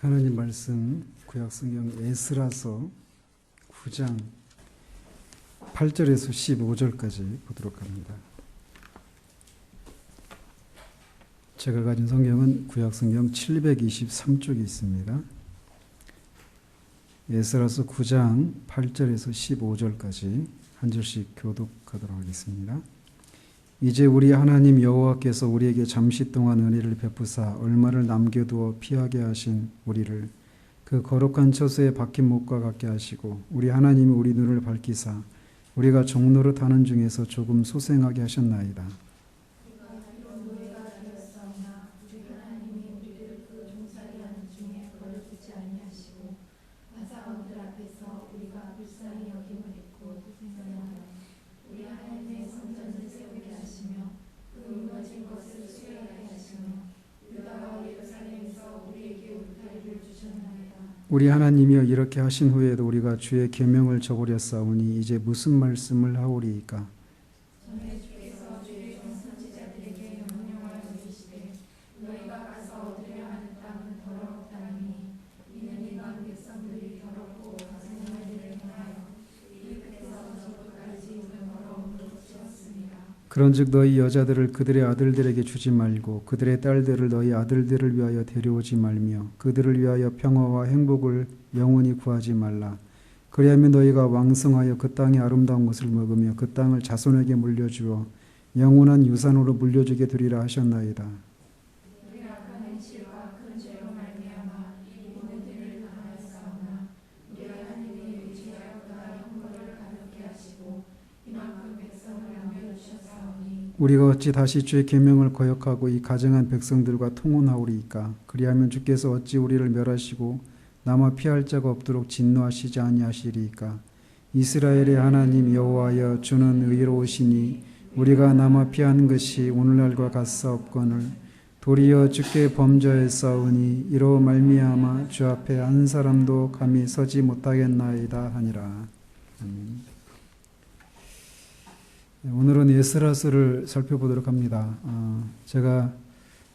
하나님 말씀 구약성경 에스라서 9장 8절에서 15절까지 보도록 합니다. 제가 가진 성경은 구약성경 723쪽에 있습니다. 에스라서 9장 8절에서 15절까지 한 절씩 교독하도록 하겠습니다. 이제 우리 하나님 여호와께서 우리에게 잠시 동안 은혜를 베푸사 얼마를 남겨두어 피하게 하신 우리를 그 거룩한 처소에 박힌 못과 같게 하시고 우리 하나님이 우리 눈을 밝히사 우리가 종노릇 하는 중에서 조금 소생하게 하셨나이다. 우리 하나님이여 이렇게 하신 후에도 우리가 주의 계명을 저버렸사오니 이제 무슨 말씀을 하오리이까? 전에 주께서 주의 종 선지자들에게 명령하여 이르시되 너희가 가서 얻으려 하는 땅은 더럽다니 이는 이방 백성들이 더럽고 거짓말 일을 행하여 이 끝에서 저 끝까지 이르는 더러움으로 지었습니다. 그런즉 너희 여자들을 그들의 아들들에게 주지 말고 그들의 딸들을 너희 아들들을 위하여 데려오지 말며 그들을 위하여 평화와 행복을 영원히 구하지 말라. 그리하면 너희가 왕성하여 그 땅의 아름다운 것을 먹으며 그 땅을 자손에게 물려주어 영원한 유산으로 물려주게 되리라 하셨나이다. 우리가 그 행실과 큰 죄로 말미암아 이 모든 일을 당하였사오나 우리 하나님이 의지하여 그가 형벌을 가볍게 하시고 이만큼 백성을 남겨주셨사오니 우리가 어찌 다시 주의 계명을 거역하고 이 가증한 백성들과 통혼하오리이까? 그리하면 주께서 어찌 우리를 멸하시고 남아 피할 자가 없도록 진노하시지 아니하시리이까? 이스라엘의 하나님 여호와여 주는 의로우시니 우리가 남아 피한 것이 오늘날과 같사옵거늘 도리어 주께 범죄했사오니 이로 말미암아 주 앞에 한 사람도 감히 서지 못하겠나이다 하니라. 아멘. 오늘은 에스라서를 살펴보도록 합니다. 제가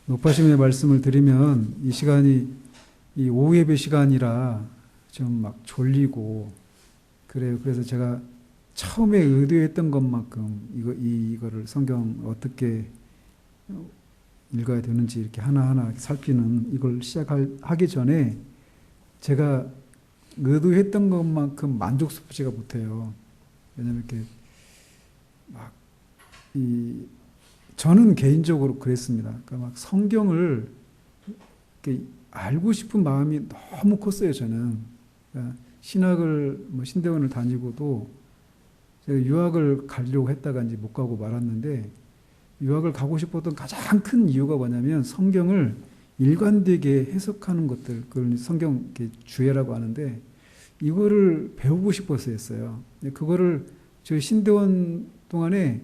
높아심의 말씀을 드리면 이 시간이 이 오후 예배 시간이라 좀 막 졸리고 그래요. 그래서 제가 처음에 의도했던 것만큼 이거를 성경 어떻게 읽어야 되는지 이렇게 하나하나 살피는 이걸 시작하기 전에 제가 의도했던 것만큼 만족스럽지가 못해요. 왜냐하면 이렇게 막 저는 개인적으로 그랬습니다. 그러니까 막 성경을 이렇게 알고 싶은 마음이 너무 컸어요. 저는 그러니까 신학을 신대원을 다니고도 제가 유학을 가려고 했다가 이제 못 가고 말았는데 유학을 가고 싶었던 가장 큰 이유가 뭐냐면 성경을 일관되게 해석하는 것들 그걸 성경 주해라고 하는데 이거를 배우고 싶어서였어요. 그거를 저 신대원 동안에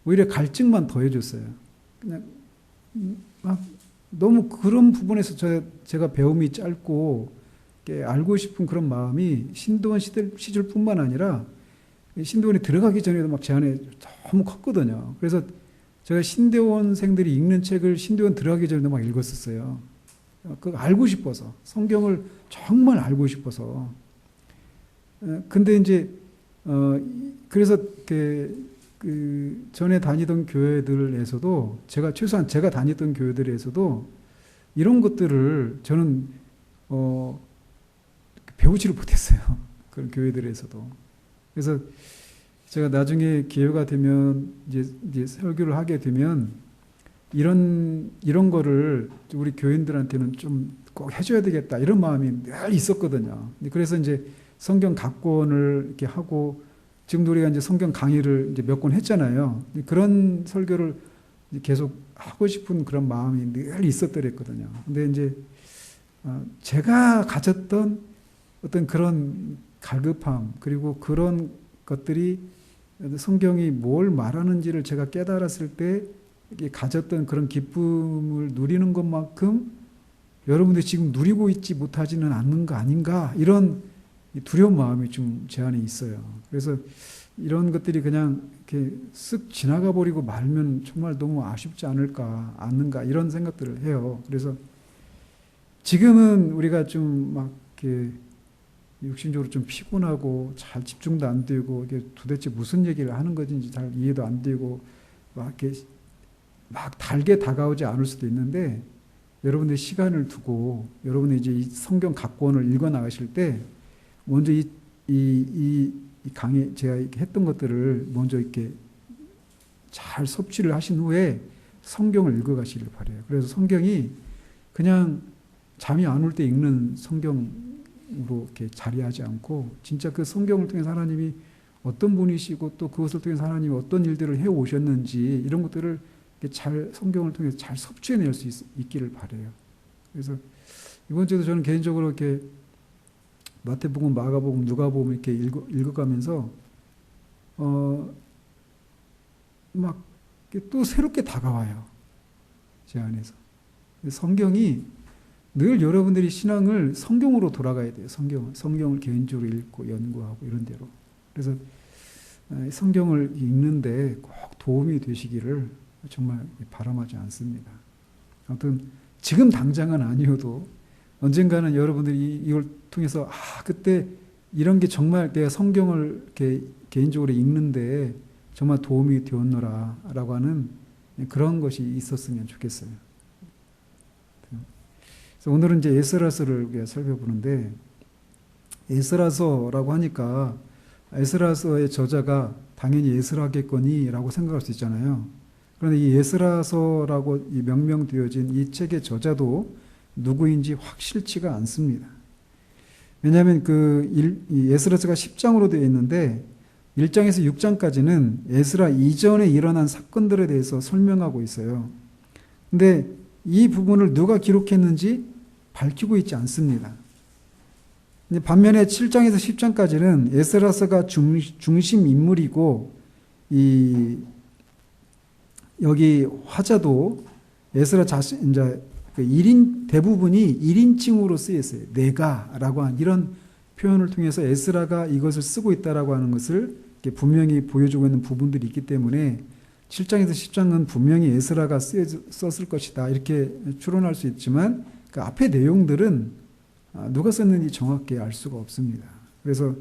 오히려 갈증만 더해줬어요. 그냥 막 너무 그런 부분에서 제가 배움이 짧고 알고 싶은 그런 마음이 신대원 시절뿐만 아니라 신대원에 들어가기 전에도 막 제 안에 너무 컸거든요. 그래서 제가 신대원생들이 읽는 책을 신대원 들어가기 전에도 막 읽었었어요. 그거 알고 싶어서 성경을 정말 알고 싶어서. 근데 이제 그래서 그 전에 다니던 교회들에서도 최소한 제가 다녔던 교회들에서도 이런 것들을 저는 배우지를 못했어요. 그런 교회들에서도. 그래서 제가 나중에 기회가 되면 이제 설교를 하게 되면 이런 거를 우리 교인들한테는 좀 꼭 해줘야 되겠다 이런 마음이 늘 있었거든요. 그래서 이제 성경 각권을 이렇게 하고 지금도 우리가 이제 성경 강의를 이제 몇 권 했잖아요. 그런 설교를 계속 하고 싶은 그런 마음이 늘 있었더랬거든요. 근데 이제 제가 가졌던 어떤 그런 갈급함 그리고 그런 것들이 성경이 뭘 말하는지를 제가 깨달았을 때 가졌던 그런 기쁨을 누리는 것만큼 여러분들이 지금 누리고 있지 못하지는 않는 거 아닌가 이런 두려운 마음이 좀 제 안에 있어요. 그래서 이런 것들이 그냥 이렇게 쓱 지나가 버리고 말면 정말 너무 아쉽지 않을까, 않는가 이런 생각들을 해요. 그래서 지금은 우리가 좀 막 이렇게 육신적으로 좀 피곤하고 잘 집중도 안 되고 이게 도대체 무슨 얘기를 하는 것인지 잘 이해도 안 되고 막 이렇게 막 달게 다가오지 않을 수도 있는데 여러분들이 시간을 두고 여러분이 이제 이 성경 각권을 읽어 나가실 때 먼저 이 강의 제가 이렇게 했던 것들을 먼저 이렇게 잘 섭취를 하신 후에 성경을 읽어 가시길 바래요. 그래서 성경이 그냥 잠이 안 올 때 읽는 성경으로 이렇게 자리하지 않고 진짜 그 성경을 통해서 하나님이 어떤 분이시고 또 그것을 통해서 하나님이 어떤 일들을 해 오셨는지 이런 것들을 잘 성경을 통해서 잘 섭취해낼 수 있기를 바래요. 그래서 이번 주도 저는 개인적으로 이렇게 마태복음, 마가복음, 누가복음 이렇게 읽어가면서 막 또 새롭게 다가와요. 제 안에서. 성경이 늘 여러분들이 신앙을 성경으로 돌아가야 돼요. 성경을 개인적으로 읽고 연구하고 이런 대로. 그래서 성경을 읽는데 꼭 도움이 되시기를 정말 바람하지 않습니다. 아무튼 지금 당장은 아니어도 언젠가는 여러분들이 이걸 통해서 그때 이런 게 정말 내가 성경을 이렇게 개인적으로 읽는데 정말 도움이 되었노라라고 하는 그런 것이 있었으면 좋겠어요. 그래서 오늘은 이제 에스라서를 우리가 살펴보는데 에스라서라고 하니까 에스라서의 저자가 당연히 에스라겠거니라고 생각할 수 있잖아요. 그런데 이 에스라서라고 이 명명되어진 이 책의 저자도 누구인지 확실치가 않습니다. 왜냐하면 이 에스라서가 10장으로 되어 있는데 1장에서 6장까지는 에스라 이전에 일어난 사건들에 대해서 설명하고 있어요. 근데 이 부분을 누가 기록했는지 밝히고 있지 않습니다. 반면에 7장에서 10장까지는 에스라서가 중심 인물이고 여기 화자도 에스라 자신 이제 대부분이 1인칭으로 쓰여 있어요. 내가라고 한 이런 표현을 통해서 에스라가 이것을 쓰고 있다라고 하는 것을 분명히 보여주고 있는 부분들이 있기 때문에 7장에서 10장은 분명히 에스라가 썼을 것이다 이렇게 추론할 수 있지만 그 앞의 내용들은 누가 썼는지 정확히 알 수가 없습니다. 그래서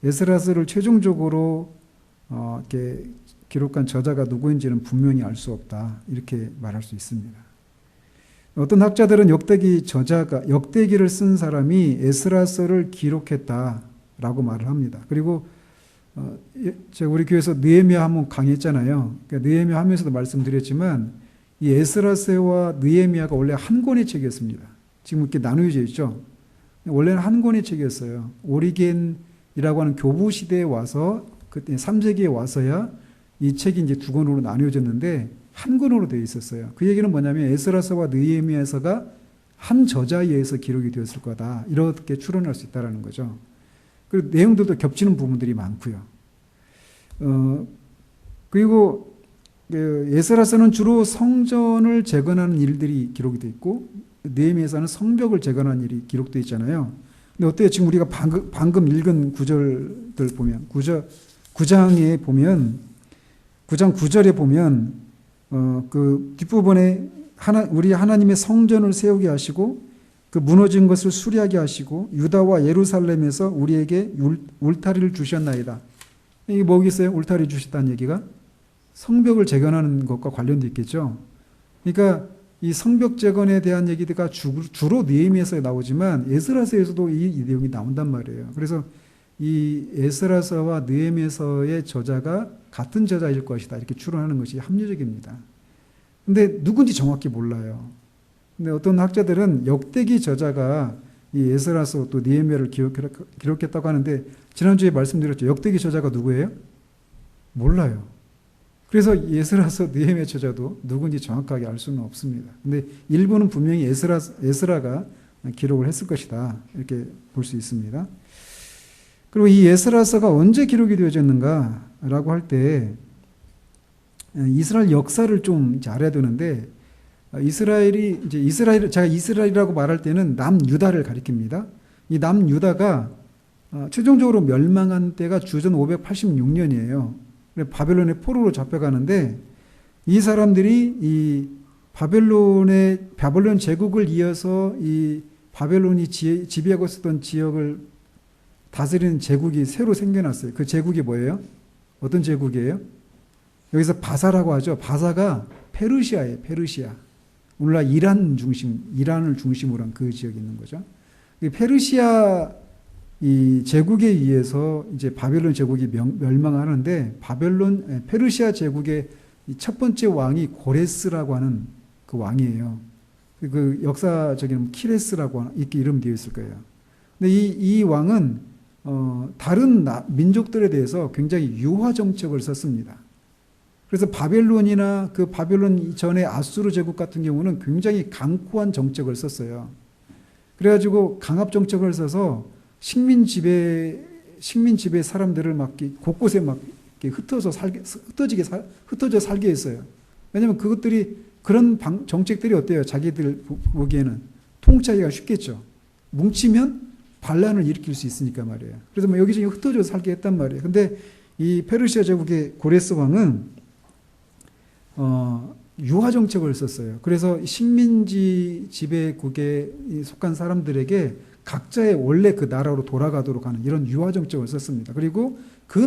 에스라서를 최종적으로 이렇게 기록한 저자가 누구인지는 분명히 알 수 없다 이렇게 말할 수 있습니다. 어떤 학자들은 역대기를 쓴 사람이 에스라서를 기록했다라고 말을 합니다. 그리고 제가 우리 교회에서 느헤미야 한번 강의했잖아요. 그러니까 느헤미야 하면서도 말씀드렸지만 이 에스라서와 느헤미야가 원래 한 권의 책이었습니다. 지금 이렇게 나누어져 있죠. 원래는 한 권의 책이었어요. 오리겐이라고 하는 교부 시대에 와서 그때 3세기에 와서야 이 책이 이제 두 권으로 나뉘어졌는데 한 권으로 되어 있었어요. 그 얘기는 뭐냐면 에스라서와 느헤미야서가 한 저자에 의해서 기록이 되었을 거다. 이렇게 추론할 수 있다는 거죠. 그리고 내용들도 겹치는 부분들이 많고요. 그리고 에스라서는 주로 성전을 재건하는 일들이 기록이 되어 있고 느헤미야서는 성벽을 재건하는 일이 기록되어 있잖아요. 근데 어때요? 지금 우리가 방금 읽은 구절들 보면 9장에 보면 9장 9절에 보면 그 뒷부분에 우리 하나님의 성전을 세우게 하시고 그 무너진 것을 수리하게 하시고 유다와 예루살렘에서 우리에게 울타리를 주셨나이다. 이게 뭐겠어요? 울타리 주셨다는 얘기가 성벽을 재건하는 것과 관련돼 있겠죠. 그러니까 이 성벽 재건에 대한 얘기가 주로 느헤미야서에 나오지만 에스라서에서도 이 내용이 나온단 말이에요. 그래서 이 에스라서와 느헤미야서의 저자가 같은 저자일 것이다 이렇게 추론하는 것이 합리적입니다. 근데 누군지 정확히 몰라요. 근데 어떤 학자들은 역대기 저자가 이 에스라서 또 느헤미야를 기록했다고 하는데 지난주에 말씀드렸죠. 역대기 저자가 누구예요? 몰라요. 그래서 에스라서 느헤미야 저자도 누군지 정확하게 알 수는 없습니다. 근데 일부는 분명히 에스라가 기록을 했을 것이다 이렇게 볼 수 있습니다. 그리고 이 에스라서가 언제 기록이 되어졌는가라고 할 때 이스라엘 역사를 좀 알아야 되는데 제가 이스라엘이라고 말할 때는 남유다를 가리킵니다. 이 남유다가 최종적으로 멸망한 때가 주전 586년이에요. 바벨론의 포로로 잡혀가는데 이 사람들이 이 바벨론 제국을 이어서 이 바벨론이 지배하고 있었던 지역을 다스리는 제국이 새로 생겨났어요. 그 제국이 뭐예요? 어떤 제국이에요? 여기서 바사라고 하죠. 바사가 페르시아예요. 페르시아. 오늘날 이란을 중심으로 한 그 지역이 있는 거죠. 이 페르시아 이 제국에 의해서 이제 바벨론 제국이 멸망하는데 페르시아 제국의 첫 번째 왕이 고레스라고 하는 그 왕이에요. 그 역사적인 키레스라고 이렇게 이름 되어 있을 거예요. 근데 이 왕은 다른 민족들에 대해서 굉장히 유화 정책을 썼습니다. 그래서 바벨론이나 그 바벨론 이전의 아수르 제국 같은 경우는 굉장히 강코한 정책을 썼어요. 그래가지고 강압 정책을 써서 식민 지배 사람들을 막 곳곳에 막 흩어져 살게 했어요. 왜냐하면 그런 정책들이 어때요? 자기들 보기에는 통치하기가 쉽겠죠. 뭉치면 반란을 일으킬 수 있으니까 말이에요. 그래서 뭐 여기저기 흩어져 살게 했단 말이에요. 근데 이 페르시아 제국의 고레스 왕은 유화 정책을 썼어요. 그래서 식민지 지배국에 속한 사람들에게 각자의 원래 그 나라로 돌아가도록 하는 이런 유화 정책을 썼습니다. 그리고 그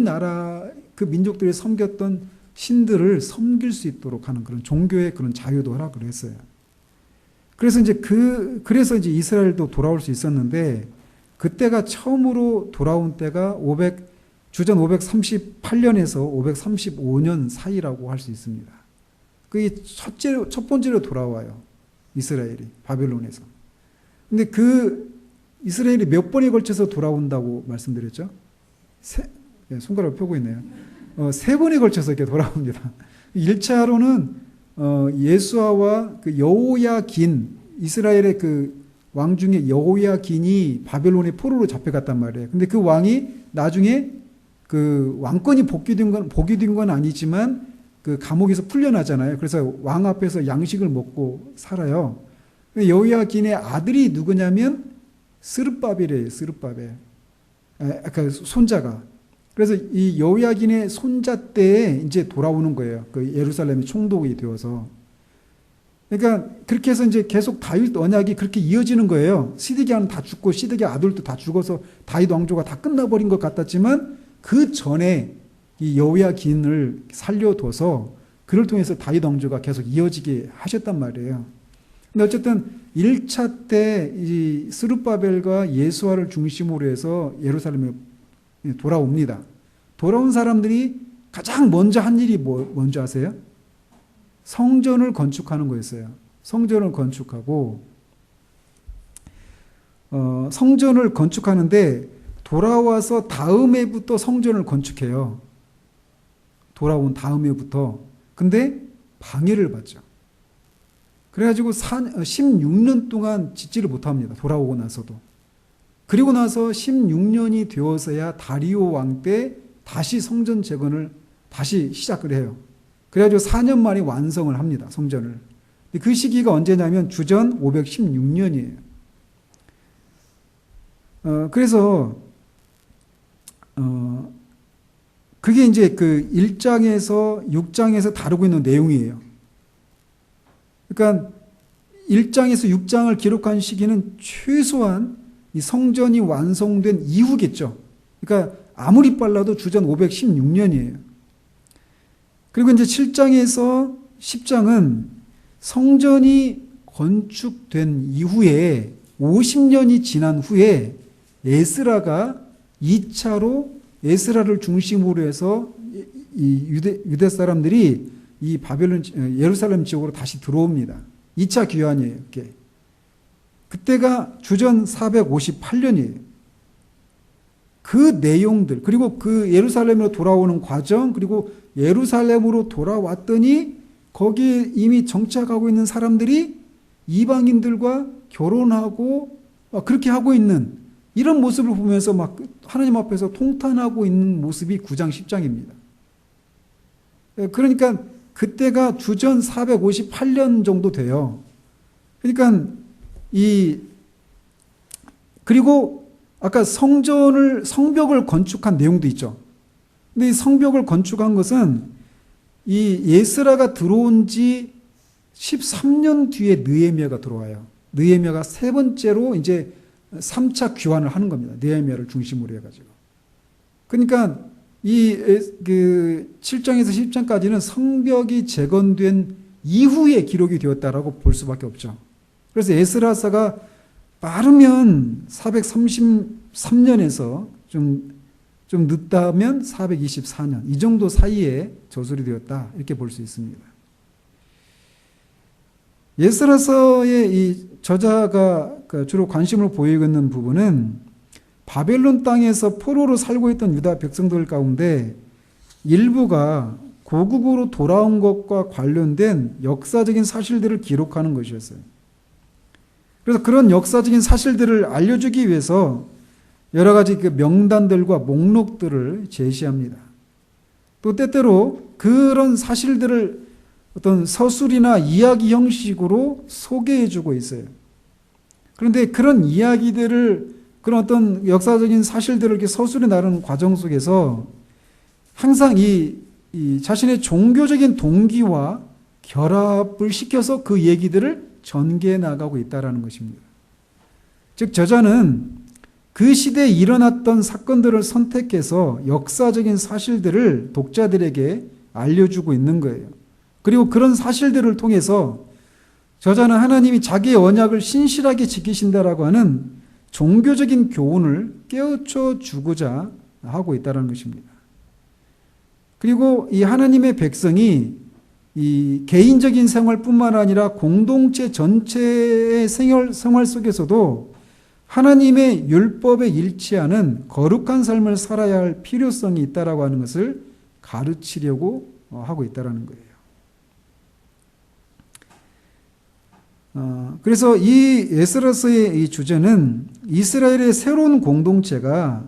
민족들이 섬겼던 신들을 섬길 수 있도록 하는 그런 종교의 그런 자유도 허락을 했어요. 그래서 이제 이스라엘도 돌아올 수 있었는데 그때가 처음으로 돌아온 때가 주전 538년에서 535년 사이라고 할 수 있습니다. 그게 첫 번째로 돌아와요. 이스라엘이 바벨론에서. 근데 이스라엘이 몇 번에 걸쳐서 돌아온다고 말씀드렸죠? 손가락을 펴고 있네요. 3번에 걸쳐서 이렇게 돌아옵니다. 1차로는 예수아와 그 여호야긴, 이스라엘의 그 왕 중에 여호야긴이 바벨론의 포로로 잡혀갔단 말이에요. 근데 그 왕이 나중에 그 왕권이 복귀된 건 아니지만 그 감옥에서 풀려나잖아요. 그래서 왕 앞에서 양식을 먹고 살아요. 여호야긴의 아들이 누구냐면 스룹바벨이에요. 스룹바벨. 그 손자가. 그래서 이 여호야긴의 손자 때에 이제 돌아오는 거예요. 그 예루살렘이 총독이 되어서. 그러니까 그렇게 해서 이제 계속 다윗 언약이 그렇게 이어지는 거예요. 시드기야는 다 죽고 시드기야 아들도 다 죽어서 다윗 왕조가 다 끝나버린 것 같았지만 그 전에 이 여호야긴을 살려둬서 그를 통해서 다윗 왕조가 계속 이어지게 하셨단 말이에요. 근데 어쨌든 1차 때 이 스룹바벨과 예수아를 중심으로 해서 예루살렘에 돌아옵니다. 돌아온 사람들이 가장 먼저 한 일이 뭔지 아세요? 성전을 건축하는 거였어요. 성전을 건축하고 성전을 건축하는데 돌아와서 다음 해부터 성전을 건축해요. 돌아온 다음 해부터. 근데 방해를 받죠. 그래가지고 16년 동안 짓지를 못합니다. 돌아오고 나서도. 그리고 나서 16년이 되어서야 다리오 왕 때 다시 성전 재건을 다시 시작을 해요. 그래가지고 4년 만에 완성을 합니다. 성전을. 그 시기가 언제냐면 주전 516년이에요. 그래서 그게 이제 그 1장에서 6장에서 다루고 있는 내용이에요. 그러니까 1장에서 6장을 기록한 시기는 최소한 이 성전이 완성된 이후겠죠. 그러니까 아무리 빨라도 주전 516년이에요. 그리고 이제 7장에서 10장은 성전이 건축된 이후에 50년이 지난 후에 에스라가 2차로 에스라를 중심으로 해서 이 유대 사람들이 이 예루살렘 지역으로 다시 들어옵니다. 2차 귀환이에요. 이게. 그때가 주전 458년이에요. 그 내용들, 그리고 그 예루살렘으로 돌아오는 과정, 그리고 예루살렘으로 돌아왔더니 거기에 이미 정착하고 있는 사람들이 이방인들과 결혼하고 그렇게 하고 있는 이런 모습을 보면서 막 하나님 앞에서 통탄하고 있는 모습이 9장, 10장입니다. 그러니까 그때가 주전 458년 정도 돼요. 그러니까 그리고 아까 성벽을 건축한 내용도 있죠. 근데 이 성벽을 건축한 것은 이 예스라가 들어온 지 13년 뒤에 느헤미야가 들어와요. 느헤미야가 세 번째로 이제 3차 귀환을 하는 겁니다. 느헤미야를 중심으로 해가지고. 그러니까 이 7장에서 10장까지는 성벽이 재건된 이후에 기록이 되었다라고 볼 수밖에 없죠. 그래서 에스라서가 빠르면 433년에서 좀 늦다면 424년 이 정도 사이에 저술이 되었다 이렇게 볼 수 있습니다. 에스라서의 이 저자가 주로 관심을 보이고 있는 부분은 바벨론 땅에서 포로로 살고 있던 유다 백성들 가운데 일부가 고국으로 돌아온 것과 관련된 역사적인 사실들을 기록하는 것이었어요. 그래서 그런 역사적인 사실들을 알려주기 위해서 여러 가지 그 명단들과 목록들을 제시합니다. 또 때때로 그런 사실들을 어떤 서술이나 이야기 형식으로 소개해주고 있어요. 그런데 그런 이야기들을 그런 어떤 역사적인 사실들을 이렇게 서술해 나가는 과정 속에서 항상 이 자신의 종교적인 동기와 결합을 시켜서 그 얘기들을 전개해 나가고 있다는 것입니다. 즉 저자는 그 시대에 일어났던 사건들을 선택해서 역사적인 사실들을 독자들에게 알려주고 있는 거예요. 그리고 그런 사실들을 통해서 저자는 하나님이 자기의 언약을 신실하게 지키신다라고 하는 종교적인 교훈을 깨우쳐 주고자 하고 있다는 것입니다. 그리고 이 하나님의 백성이 이 개인적인 생활뿐만 아니라 공동체 전체의 생활 속에서도 하나님의 율법에 일치하는 거룩한 삶을 살아야 할 필요성이 있다라고 하는 것을 가르치려고 하고 있다라는 거예요. 그래서 이 에스라서의 이 주제는 이스라엘의 새로운 공동체가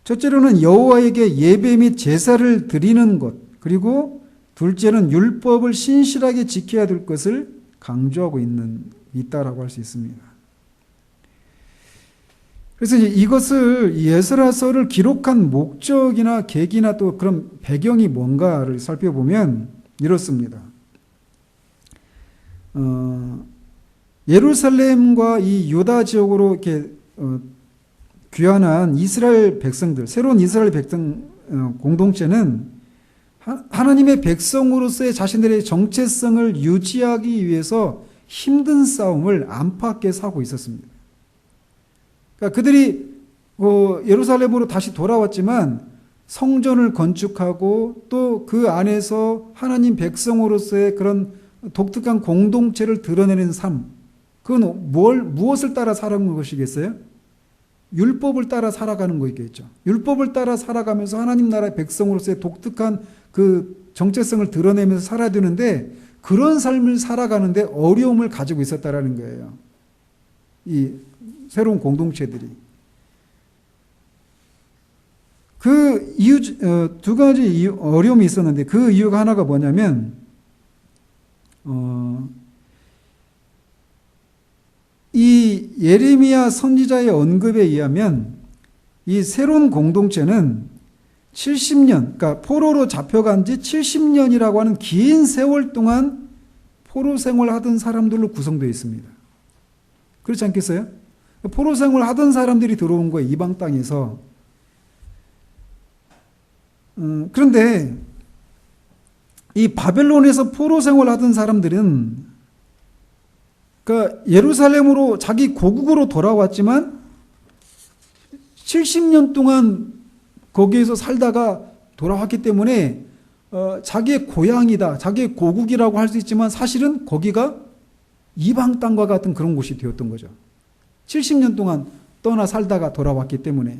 첫째로는 여호와에게 예배 및 제사를 드리는 것, 그리고 둘째는 율법을 신실하게 지켜야 될 것을 강조하고 있다라고 할 수 있습니다. 그래서 이것을 에스라서를 기록한 목적이나 계기나 또 그런 배경이 뭔가를 살펴보면 이렇습니다. 예루살렘과 이 유다 지역으로 이렇게 귀환한 이스라엘 백성들, 새로운 이스라엘 백성 공동체는 하나님의 백성으로서의 자신들의 정체성을 유지하기 위해서 힘든 싸움을 안팎에서 하고 있었습니다. 그러니까 그들이 예루살렘으로 다시 돌아왔지만 성전을 건축하고 또 그 안에서 하나님 백성으로서의 그런 독특한 공동체를 드러내는 삶, 그건 무엇을 따라 살아가는 것이겠어요? 율법을 따라 살아가는 거겠죠. 율법을 따라 살아가면서 하나님 나라의 백성으로서의 독특한 그 정체성을 드러내면서 살아야 되는데 그런 삶을 살아가는데 어려움을 가지고 있었다라는 거예요. 이 새로운 공동체들이. 그 이유, 두 가지 어려움이 있었는데 그 이유가 하나가 뭐냐면, 이 예레미야 선지자의 언급에 의하면 이 새로운 공동체는 70년, 그러니까 포로로 잡혀간 지 70년이라고 하는 긴 세월 동안 포로 생활하던 사람들로 구성되어 있습니다. 그렇지 않겠어요? 포로 생활하던 사람들이 들어온 거예요, 이방 땅에서. 그런데 이 바벨론에서 포로 생활하던 사람들은 그러니까 예루살렘으로 자기 고국으로 돌아왔지만 70년 동안 거기에서 살다가 돌아왔기 때문에 자기의 고향이다, 자기의 고국이라고 할 수 있지만 사실은 거기가 이방 땅과 같은 그런 곳이 되었던 거죠. 70년 동안 떠나 살다가 돌아왔기 때문에.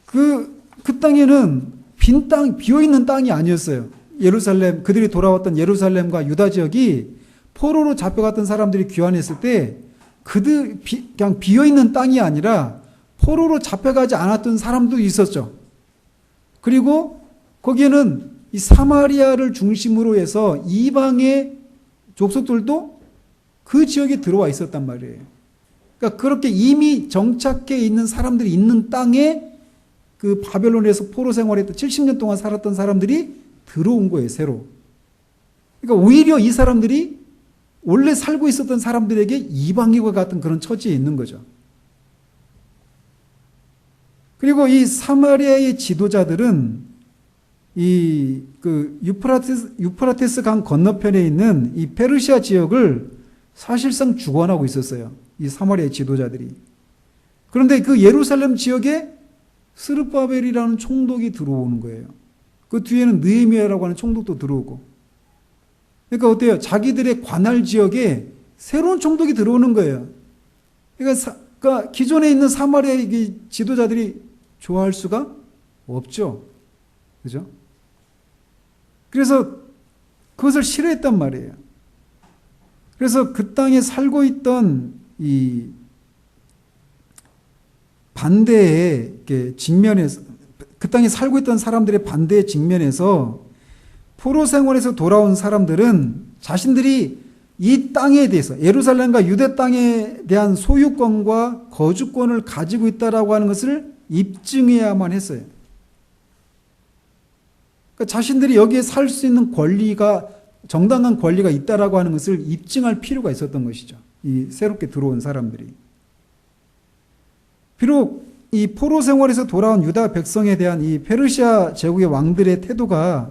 그 땅에는 빈 땅, 비어있는 땅이 아니었어요. 예루살렘, 그들이 돌아왔던 예루살렘과 유다 지역이 포로로 잡혀갔던 사람들이 귀환했을 때 그냥 비어있는 땅이 아니라 포로로 잡혀가지 않았던 사람도 있었죠. 그리고 거기에는 이 사마리아를 중심으로 해서 이방의 족속들도 그 지역에 들어와 있었단 말이에요. 그러니까 그렇게 이미 정착해 있는 사람들이 있는 땅에 그 바벨론에서 포로 생활했던 70년 동안 살았던 사람들이 들어온 거예요, 새로. 그러니까 오히려 이 사람들이 원래 살고 있었던 사람들에게 이방인과 같은 그런 처지에 있는 거죠. 그리고 이 사마리아의 지도자들은 이 유프라테스 강 건너편에 있는 이 페르시아 지역을 사실상 주관하고 있었어요. 이 사마리아의 지도자들이. 그런데 그 예루살렘 지역에 스룹바벨이라는 총독이 들어오는 거예요. 그 뒤에는 느헤미야라고 하는 총독도 들어오고. 그러니까 어때요? 자기들의 관할 지역에 새로운 총독이 들어오는 거예요. 그러니까 기존에 있는 사마리아의 지도자들이 좋아할 수가 없죠. 그죠? 그래서 그것을 싫어했단 말이에요. 그래서 그 땅에 살고 있던 이 반대의 직면에서, 그 땅에 살고 있던 사람들의 반대의 직면에서 포로 생활에서 돌아온 사람들은 자신들이 이 땅에 대해서, 예루살렘과 유대 땅에 대한 소유권과 거주권을 가지고 있다라고 하는 것을 입증해야만 했어요. 그러니까 자신들이 여기에 살 수 있는 권리가, 정당한 권리가 있다라고 하는 것을 입증할 필요가 있었던 것이죠. 이 새롭게 들어온 사람들이. 비록 이 포로 생활에서 돌아온 유다 백성에 대한 이 페르시아 제국의 왕들의 태도가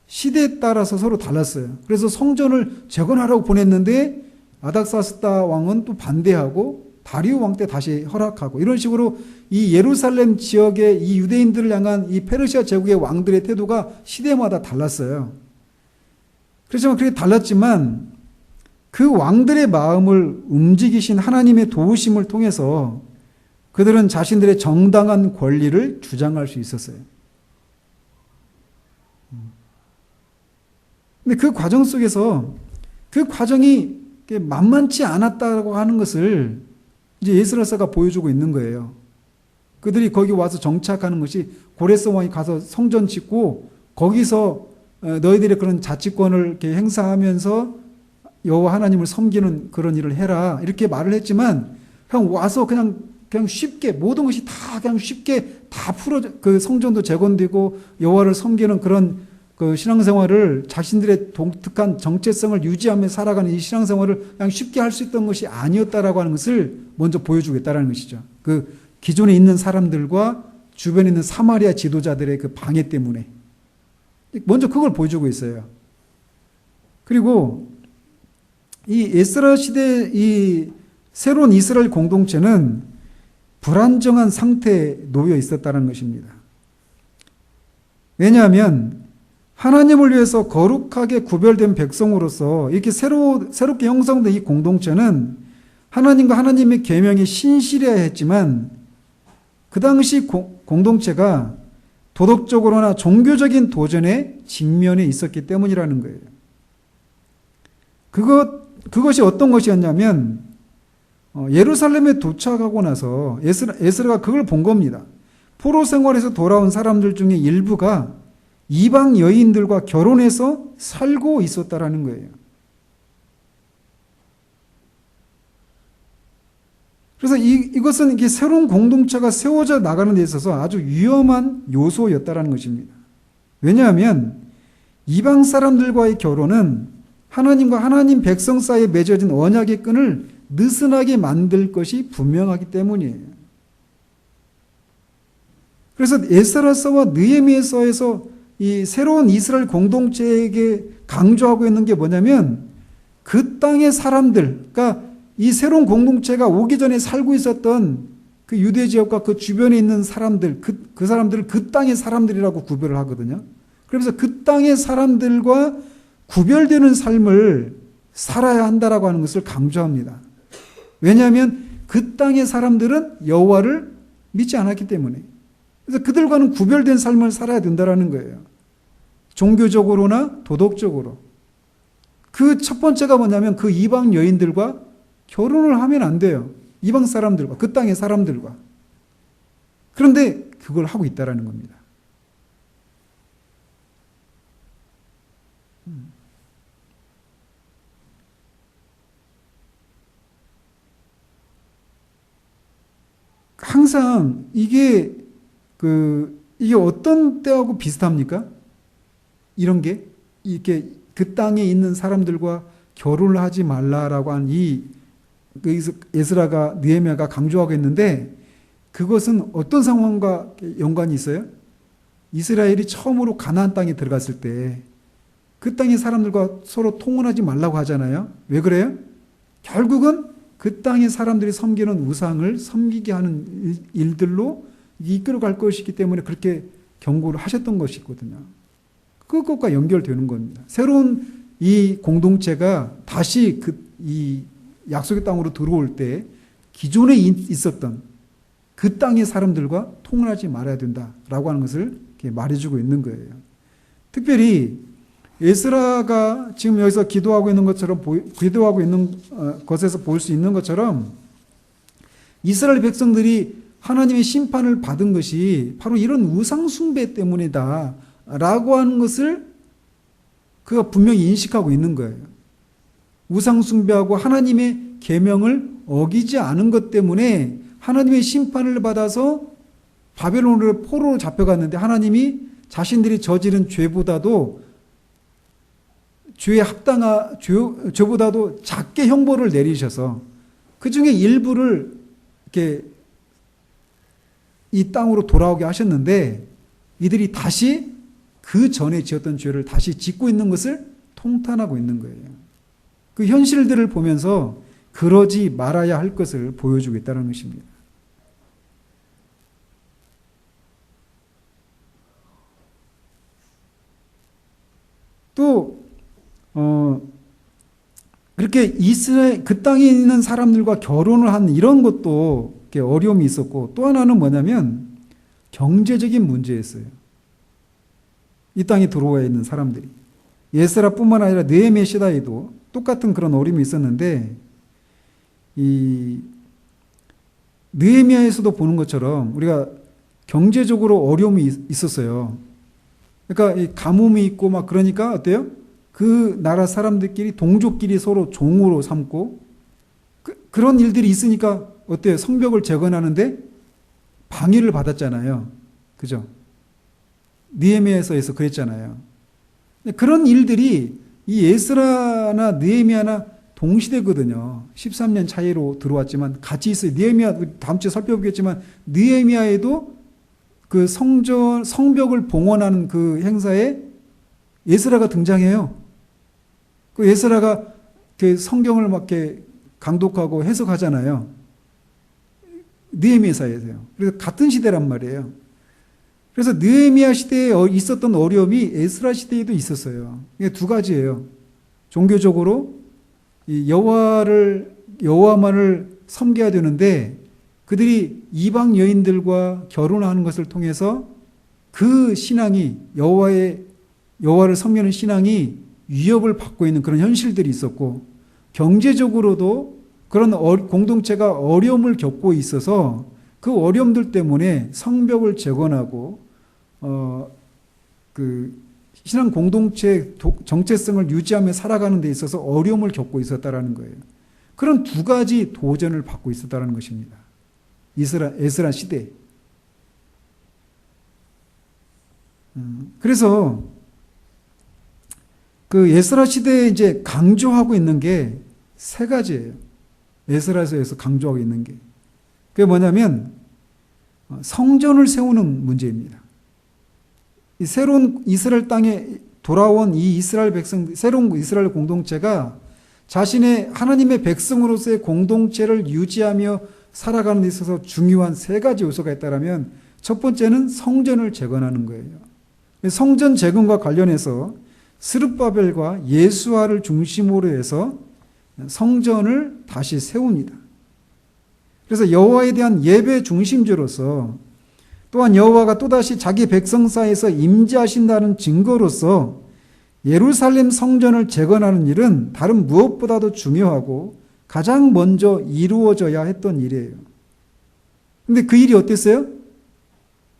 시대에 따라서 서로 달랐어요. 그래서 성전을 재건하라고 보냈는데 아닥사스다 왕은 또 반대하고 다리오 왕 때 다시 허락하고, 이런 식으로 이 예루살렘 지역의 이 유대인들을 향한 이 페르시아 제국의 왕들의 태도가 시대마다 달랐어요. 그렇지만 그렇게 달랐지만 그 왕들의 마음을 움직이신 하나님의 도우심을 통해서 그들은 자신들의 정당한 권리를 주장할 수 있었어요. 근데 그 과정 속에서 그 과정이 만만치 않았다고 하는 것을 이제 에스라서가 보여주고 있는 거예요. 그들이 거기 와서 정착하는 것이, 고레스 왕이 가서 성전 짓고 거기서 너희들의 그런 자치권을 이렇게 행사하면서 여호와 하나님을 섬기는 그런 일을 해라, 이렇게 말을 했지만 그냥 와서 그냥 쉽게 모든 것이 다 그냥 쉽게 다 그 성전도 재건되고 여호와를 섬기는 그런 그 신앙생활을, 자신들의 독특한 정체성을 유지하며 살아가는 이 신앙생활을 그냥 쉽게 할 수 있던 것이 아니었다라고 하는 것을 먼저 보여주겠다라는 것이죠. 그 기존에 있는 사람들과 주변에 있는 사마리아 지도자들의 그 방해 때문에 먼저 그걸 보여주고 있어요. 그리고 이 에스라 시대 이 새로운 이스라엘 공동체는 불안정한 상태에 놓여 있었다는 것입니다. 왜냐하면 하나님을 위해서 거룩하게 구별된 백성으로서 이렇게 새롭게 형성된 이 공동체는 하나님과 하나님의 계명이 신실해야 했지만 그 당시 공동체가 도덕적으로나 종교적인 도전에 직면해 있었기 때문이라는 거예요. 그것이 어떤 것이었냐면 예루살렘에 도착하고 나서 에스라가 그걸 본 겁니다. 포로 생활에서 돌아온 사람들 중에 일부가 이방 여인들과 결혼해서 살고 있었다라는 거예요. 그래서 이것은 이게 새로운 공동체가 세워져 나가는 데 있어서 아주 위험한 요소였다라는 것입니다. 왜냐하면 이방 사람들과의 결혼은 하나님과 하나님 백성 사이에 맺어진 언약의 끈을 느슨하게 만들 것이 분명하기 때문이에요. 그래서 에스라서와 느헤미야서에서 이 새로운 이스라엘 공동체에게 강조하고 있는 게 뭐냐면 그 땅의 사람들, 그러니까 이 새로운 공동체가 오기 전에 살고 있었던 그 유대 지역과 그 주변에 있는 사람들, 그 사람들을 그 땅의 사람들이라고 구별을 하거든요. 그래서 그 땅의 사람들과 구별되는 삶을 살아야 한다라고 하는 것을 강조합니다. 왜냐하면 그 땅의 사람들은 여호와를 믿지 않았기 때문에. 그래서 그들과는 구별된 삶을 살아야 된다라는 거예요. 종교적으로나 도덕적으로. 그 첫 번째가 뭐냐면 그 이방 여인들과 결혼을 하면 안 돼요. 이방 사람들과, 그 땅의 사람들과. 그런데 그걸 하고 있다라는 겁니다. 항상 이게 어떤 때하고 비슷합니까? 이런 게 이렇게 그 땅에 있는 사람들과 결혼을 하지 말라라고 한 이 에스라가 느헤미야가 강조하고 있는데 그것은 어떤 상황과 연관이 있어요? 이스라엘이 처음으로 가나안 땅에 들어갔을 때 그 땅의 사람들과 서로 통혼하지 말라고 하잖아요. 왜 그래요? 결국은 그 땅의 사람들이 섬기는 우상을 섬기게 하는 일들로 이끌어갈 것이기 때문에 그렇게 경고를 하셨던 것이 있거든요. 그것과 연결되는 겁니다. 새로운 이 공동체가 다시 이 약속의 땅으로 들어올 때 기존에 있었던 그 땅의 사람들과 통혼하지 말아야 된다라고 하는 것을 이렇게 말해주고 있는 거예요. 특별히 에스라가 지금 여기서 기도하고 있는 것처럼 기도하고 있는 것에서 볼 수 있는 것처럼 이스라엘 백성들이 하나님의 심판을 받은 것이 바로 이런 우상 숭배 때문이다라고 하는 것을 그가 분명히 인식하고 있는 거예요. 우상 숭배하고 하나님의 계명을 어기지 않은 것 때문에 하나님의 심판을 받아서 바벨론으로 포로로 잡혀갔는데 하나님이 자신들이 저지른 죄보다도 죄보다도 작게 형벌을 내리셔서 그 중에 일부를 이렇게 이 땅으로 돌아오게 하셨는데 이들이 다시 그 전에 지었던 죄를 다시 짓고 있는 것을 통탄하고 있는 거예요. 그 현실들을 보면서 그러지 말아야 할 것을 보여주고 있다는 것입니다. 또 그렇게 이스라엘 그 땅에 있는 사람들과 결혼을 한 이런 것도 어려움이 있었고 또 하나는 뭐냐면 경제적인 문제였어요. 이 땅에 들어와 있는 사람들이 에스라뿐만 아니라 느헤미야 시대에도 똑같은 그런 어려움이 있었는데 이 느헤미야에서도 보는 것처럼 우리가 경제적으로 어려움이 있었어요. 그러니까 이 가뭄이 있고 막 그러니까 어때요? 그 나라 사람들끼리 동족끼리 서로 종으로 삼고 그런 일들이 있으니까 어때요? 성벽을 재건하는데 방해를 받았잖아요. 그죠? 느헤미야에서 그랬잖아요. 그런 일들이 이 에스라나 느헤미야나 동시대거든요. 13년 차이로 들어왔지만 같이 있어요. 느헤미야 다음 주에 살펴보겠지만 느헤미야에도 그 성벽을 봉헌하는 그 행사에 에스라가 등장해요. 그 에스라가 그 성경을 막 이렇게 강독하고 해석하잖아요. 느헤미야 사이에서요. 그래서 같은 시대란 말이에요. 그래서 느헤미야 시대에 있었던 어려움이 에스라 시대에도 있었어요. 이게 두 가지예요. 종교적으로 이 여호와만을 섬겨야 되는데 그들이 이방 여인들과 결혼하는 것을 통해서 그 신앙이 여호와를 섬기는 신앙이 위협을 받고 있는 그런 현실들이 있었고 경제적으로도 그런 공동체가 어려움을 겪고 있어서 그 어려움들 때문에 성벽을 재건하고 그 신앙 공동체의 정체성을 유지하며 살아가는 데 있어서 어려움을 겪고 있었다라는 거예요. 그런 두 가지 도전을 받고 있었다는 것입니다. 에스라 시대. 그래서 그 에스라 시대에 이제 강조하고 있는 게 세 가지예요. 에스라서에서 강조하고 있는 게. 그게 뭐냐면 성전을 세우는 문제입니다. 이 새로운 이스라엘 땅에 돌아온 이 이스라엘 백성, 새로운 이스라엘 공동체가 자신의 하나님의 백성으로서의 공동체를 유지하며 살아가는 데 있어서 중요한 세 가지 요소가 있다면 첫 번째는 성전을 재건하는 거예요. 성전 재건과 관련해서 스룹바벨과 예수아를 중심으로 해서 성전을 다시 세웁니다. 그래서 여호와에 대한 예배 중심주로서 또한 여호와가 또다시 자기 백성 사이에서 임재하신다는 증거로서 예루살렘 성전을 재건하는 일은 다른 무엇보다도 중요하고 가장 먼저 이루어져야 했던 일이에요. 근데 그 일이 어땠어요?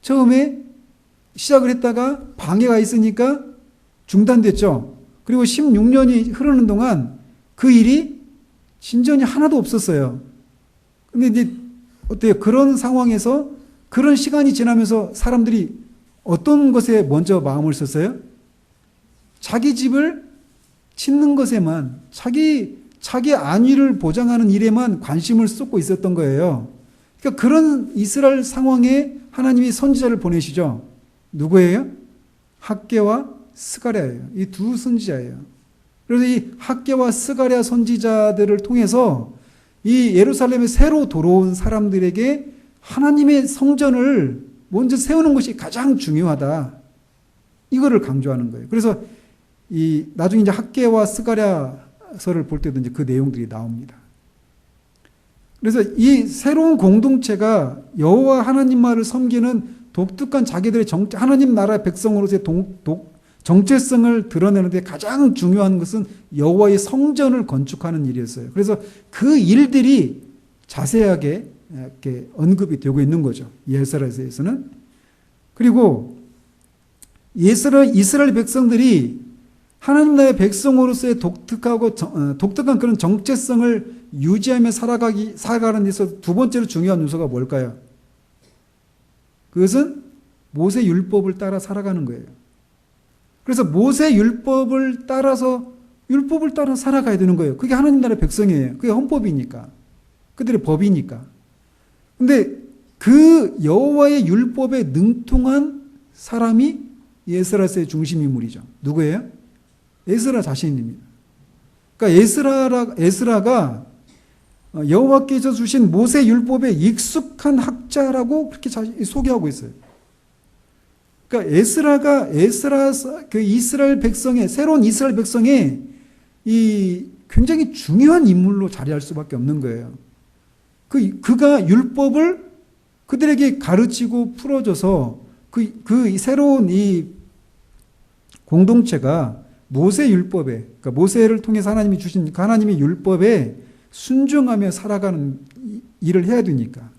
처음에 시작을 했다가 방해가 있으니까 중단됐죠. 그리고 16년이 흐르는 동안 그 일이 진전이 하나도 없었어요. 근데 이제 어때요? 그런 상황에서 그런 시간이 지나면서 사람들이 어떤 것에 먼저 마음을 썼어요? 자기 집을 짓는 것에만 자기 안위를 보장하는 일에만 관심을 쏟고 있었던 거예요. 그러니까 그런 이스라엘 상황에 하나님이 선지자를 보내시죠. 누구예요? 학개와 스가랴예요. 이 두 선지자예요. 그래서 이 학개와 스가랴 선지자들을 통해서 이 예루살렘에 새로 들어온 사람들에게 하나님의 성전을 먼저 세우는 것이 가장 중요하다. 이거를 강조하는 거예요. 그래서 나중에 이제 학개와 스가랴서를 볼 때도 이제 그 내용들이 나옵니다. 그래서 이 새로운 공동체가 여호와 하나님 말을 섬기는 독특한 자기들의 하나님 나라의 백성으로서의 정체성을 드러내는데 가장 중요한 것은 여호와의 성전을 건축하는 일이었어요. 그래서 그 일들이 자세하게 이렇게 언급이 되고 있는 거죠. 예스라에서는. 그리고 이스라엘 백성들이 하나님 나라의 백성으로서의 독특한 그런 정체성을 유지하며 살아가는 데서 두 번째로 중요한 요소가 뭘까요? 그것은 모세 율법을 따라 살아가는 거예요. 그래서 모세 율법을 따라 살아가야 되는 거예요. 그게 하나님 나라의 백성이에요. 그게 헌법이니까. 그들의 법이니까. 근데 그 여호와의 율법에 능통한 사람이 에스라서의 중심 인물이죠. 누구예요? 에스라 자신입니다. 그러니까 에스라가 여호와께서 주신 모세 율법에 익숙한 학자라고 그렇게 소개하고 있어요. 그러니까 그 이스라엘 백성의 새로운 이스라엘 백성의 이 굉장히 중요한 인물로 자리할 수밖에 없는 거예요. 그가 율법을 그들에게 가르치고 풀어줘서 그 새로운 이 공동체가 모세 율법에, 그러니까 모세를 통해서 하나님이 주신 하나님의 율법에 순종하며 살아가는 일을 해야 되니까.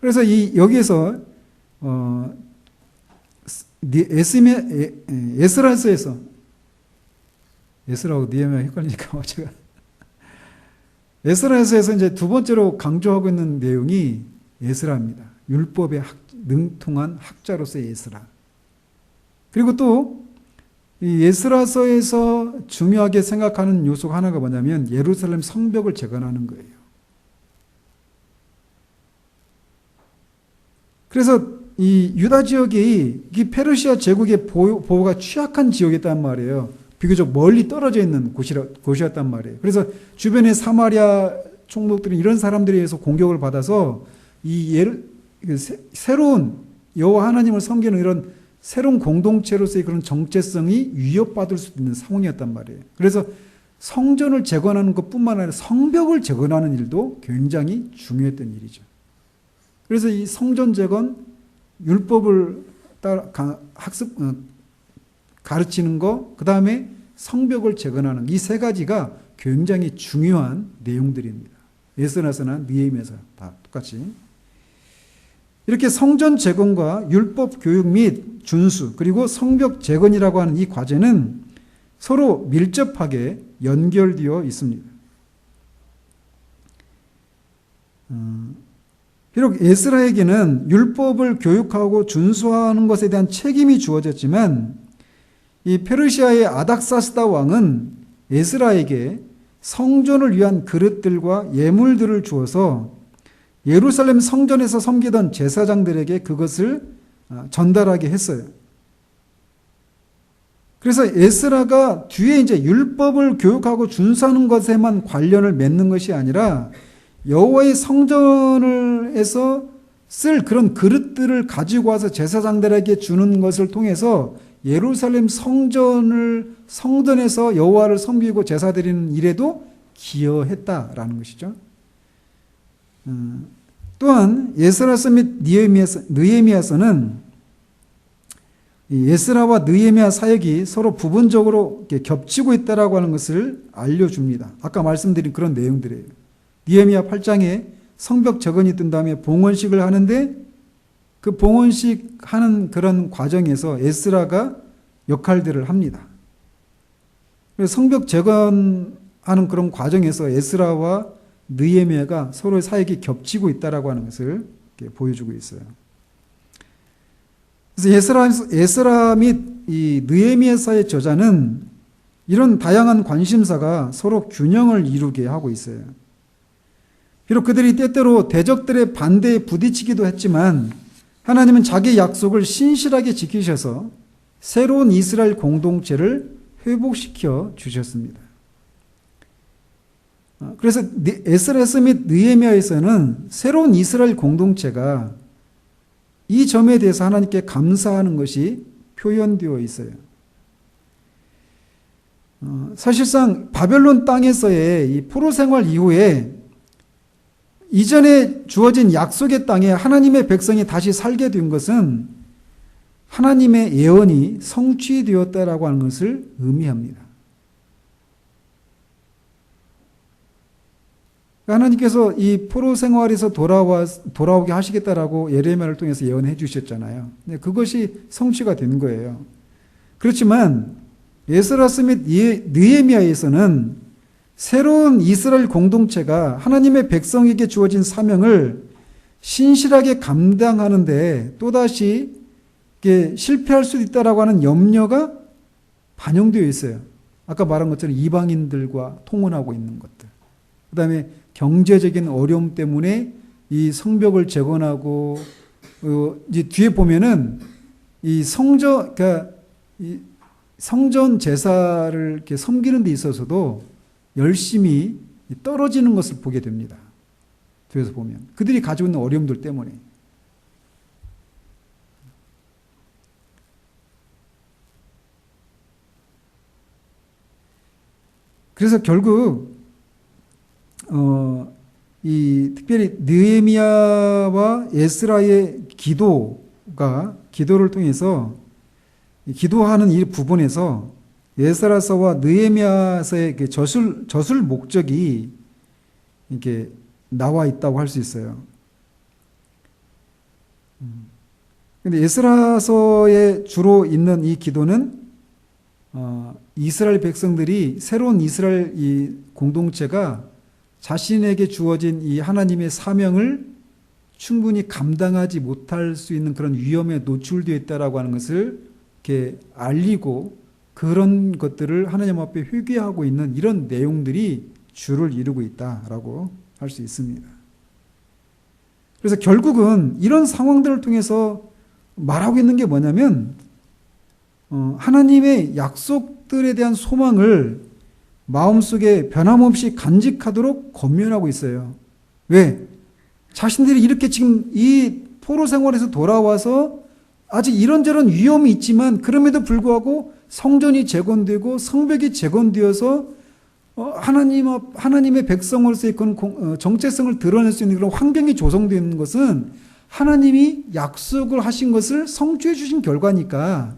그래서 여기에서 에스라서에서 에스라하고 느헤미야 헷갈리니까 제가 에스라서에서 이제 두 번째로 강조하고 있는 내용이 에스라입니다. 율법에 능통한 학자로서의 에스라. 그리고 또 이 에스라서에서 중요하게 생각하는 요소가 하나가 뭐냐면 예루살렘 성벽을 재건하는 거예요. 그래서 이 유다 지역이 페르시아 제국의 보호가 취약한 지역이었단 말이에요. 비교적 멀리 떨어져 있는 곳이었단 말이에요. 그래서 주변의 사마리아 총독들이 이런 사람들에 의해서 공격을 받아서 새로운 여호와 하나님을 섬기는 이런 새로운 공동체로서의 그런 정체성이 위협받을 수 있는 상황이었단 말이에요. 그래서 성전을 재건하는 것뿐만 아니라 성벽을 재건하는 일도 굉장히 중요했던 일이죠. 그래서 이 성전 재건, 율법을 가르치는 거, 그 다음에 성벽을 재건하는 이 세 가지가 굉장히 중요한 내용들입니다. 에스라서나 느헤미야서 다 똑같이. 이렇게 성전 재건과 율법 교육 및 준수, 그리고 성벽 재건이라고 하는 이 과제는 서로 밀접하게 연결되어 있습니다. 비록 에스라에게는 율법을 교육하고 준수하는 것에 대한 책임이 주어졌지만 이 페르시아의 아닥사스다 왕은 에스라에게 성전을 위한 그릇들과 예물들을 주어서 예루살렘 성전에서 섬기던 제사장들에게 그것을 전달하게 했어요. 그래서 에스라가 뒤에 이제 율법을 교육하고 준수하는 것에만 관련을 맺는 것이 아니라 여호와의 성전에서 쓸 그런 그릇들을 가지고 와서 제사장들에게 주는 것을 통해서 예루살렘 성전에서 여호와를 섬기고 제사 드리는 일에도 기여했다라는 것이죠. 또한 에스라서 및 느헤미야서는 에스라와 느헤미야 사역이 서로 부분적으로 겹치고 있다라고 하는 것을 알려줍니다. 아까 말씀드린 그런 내용들이에요. 느헤미야 8장에 성벽 재건이 뜬 다음에 봉헌식을 하는데 그 봉헌식 하는 그런 과정에서 에스라가 역할들을 합니다. 그래서 성벽 재건하는 그런 과정에서 에스라와 느헤미야가 서로의 사역이 겹치고 있다라고 하는 것을 보여주고 있어요. 그래서 에스라 및 이 느헤미야서의 저자는 이런 다양한 관심사가 서로 균형을 이루게 하고 있어요. 비록 그들이 때때로 대적들의 반대에 부딪히기도 했지만 하나님은 자기의 약속을 신실하게 지키셔서 새로운 이스라엘 공동체를 회복시켜 주셨습니다. 그래서 에스라서 및 느헤미야에서는 새로운 이스라엘 공동체가 이 점에 대해서 하나님께 감사하는 것이 표현되어 있어요. 사실상 바벨론 땅에서의 이 포로 생활 이후에 이전에 주어진 약속의 땅에 하나님의 백성이 다시 살게 된 것은 하나님의 예언이 성취되었다라고 하는 것을 의미합니다. 하나님께서 이 포로 생활에서 돌아오게 하시겠다라고 예레미야를 통해서 예언해 주셨잖아요. 그것이 성취가 된 거예요. 그렇지만 에스라서 및 느헤미야에서는 새로운 이스라엘 공동체가 하나님의 백성에게 주어진 사명을 신실하게 감당하는데 또다시 실패할 수도 있다라고 하는 염려가 반영되어 있어요. 아까 말한 것처럼 이방인들과 통혼하고 있는 것들. 그 다음에 경제적인 어려움 때문에 이 성벽을 재건하고, 이제 뒤에 보면은 이 그러니까 이 성전 제사를 이렇게 섬기는 데 있어서도 열심히 떨어지는 것을 보게 됩니다. 뒤에서 보면. 그들이 가지고 있는 어려움들 때문에. 그래서 결국 특별히 느헤미야와 에스라의 기도를 통해서 기도하는 이 부분에서 에스라서와 느헤미야서의 저술 목적이 이렇게 나와 있다고 할 수 있어요. 근데 에스라서에 주로 있는 이 기도는 이스라엘 백성들이 새로운 이스라엘 이 공동체가 자신에게 주어진 이 하나님의 사명을 충분히 감당하지 못할 수 있는 그런 위험에 노출되어 있다라고 하는 것을 이렇게 알리고 그런 것들을 하나님 앞에 회개하고 있는 이런 내용들이 주를 이루고 있다라고 할 수 있습니다. 그래서 결국은 이런 상황들을 통해서 말하고 있는 게 뭐냐면 하나님의 약속들에 대한 소망을 마음속에 변함없이 간직하도록 권면하고 있어요. 왜? 자신들이 이렇게 지금 이 포로 생활에서 돌아와서 아직 이런저런 위험이 있지만 그럼에도 불구하고 성전이 재건되고 성벽이 재건되어서 하나님의 백성으로서의 그런 정체성을 드러낼 수 있는 그런 환경이 조성되는 것은 하나님이 약속을 하신 것을 성취해 주신 결과니까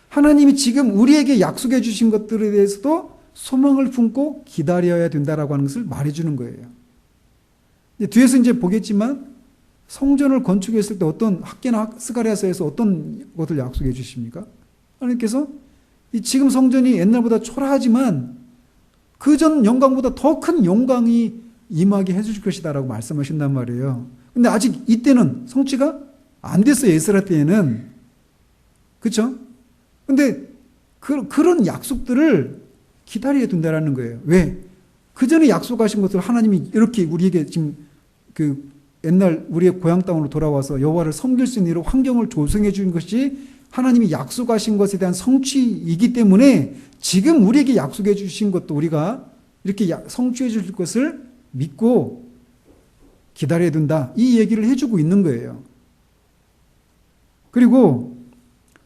하나님이 지금 우리에게 약속해 주신 것들에 대해서도 소망을 품고 기다려야 된다라고 하는 것을 말해주는 거예요. 뒤에서 이제 보겠지만 성전을 건축했을 때 어떤 학계나 스가랴서에서 어떤 것을 약속해 주십니까? 하나님께서 지금 성전이 옛날보다 초라하지만 그 전 영광보다 더 큰 영광이 임하게 해주실 것이다라고 말씀하신단 말이에요. 근데 아직 이때는 성취가 안 됐어요. 에스라 때에는. 그렇죠? 근데 그런 약속들을 기다려야 된다라는 거예요. 왜? 그 전에 약속하신 것을 하나님이 이렇게 우리에게 지금 옛날 우리의 고향 땅으로 돌아와서 여호와를 섬길 수 있는 이런 환경을 조성해 준 것이 하나님이 약속하신 것에 대한 성취이기 때문에 지금 우리에게 약속해 주신 것도 우리가 이렇게 성취해 줄 것을 믿고 기다려야 된다. 이 얘기를 해주고 있는 거예요. 그리고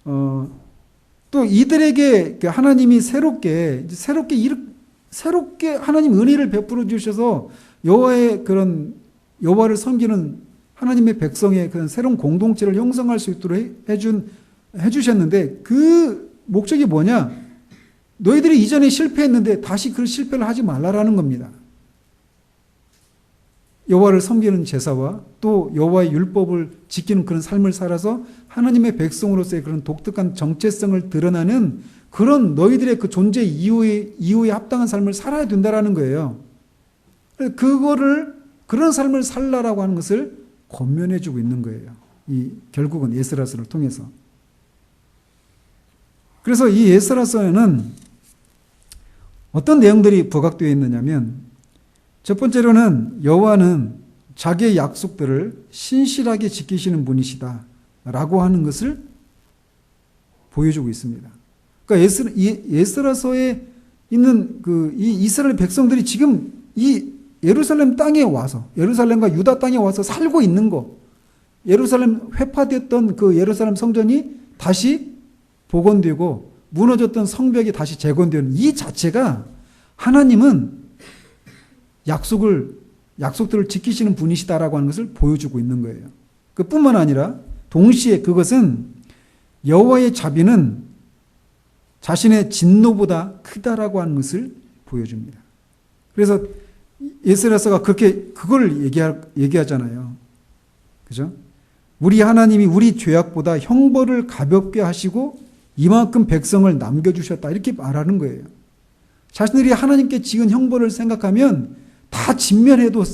또 이들에게 하나님이 새롭게 하나님 은혜를 베풀어 주셔서 여호와를 섬기는 하나님의 백성의 그런 새로운 공동체를 형성할 수 있도록 해주셨는데 그 목적이 뭐냐? 너희들이 이전에 실패했는데 다시 그 실패를 하지 말라라는 겁니다. 여호와를 섬기는 제사와 또 여호와의 율법을 지키는 그런 삶을 살아서 하나님의 백성으로서의 그런 독특한 정체성을 드러나는 그런 너희들의 그 존재 이후에 합당한 삶을 살아야 된다라는 거예요. 그런 삶을 살라라고 하는 것을 권면해주고 있는 거예요. 결국은 에스라서를 통해서. 그래서 이 에스라서에는 어떤 내용들이 부각되어 있느냐면 첫 번째로는 여호와는 자기의 약속들을 신실하게 지키시는 분이시다 라고 하는 것을 보여주고 있습니다. 그러니까 에스라서에 있는 이 이스라엘 백성들이 지금 이 예루살렘 땅에 와서, 예루살렘과 유다 땅에 와서 살고 있는 거, 예루살렘 회파됐던 그 예루살렘 성전이 다시 복원되고 무너졌던 성벽이 다시 재건되는 이 자체가 하나님은 약속들을 지키시는 분이시다라고 하는 것을 보여주고 있는 거예요. 그뿐만 아니라 동시에 그것은 여호와의 자비는 자신의 진노보다 크다라고 하는 것을 보여줍니다. 그래서 에스라서가 그걸 얘기하잖아요. 그죠? 우리 하나님이 우리 죄악보다 형벌을 가볍게 하시고 이만큼 백성을 남겨주셨다. 이렇게 말하는 거예요. 자신들이 하나님께 지은 형벌을 생각하면 다 진멸해도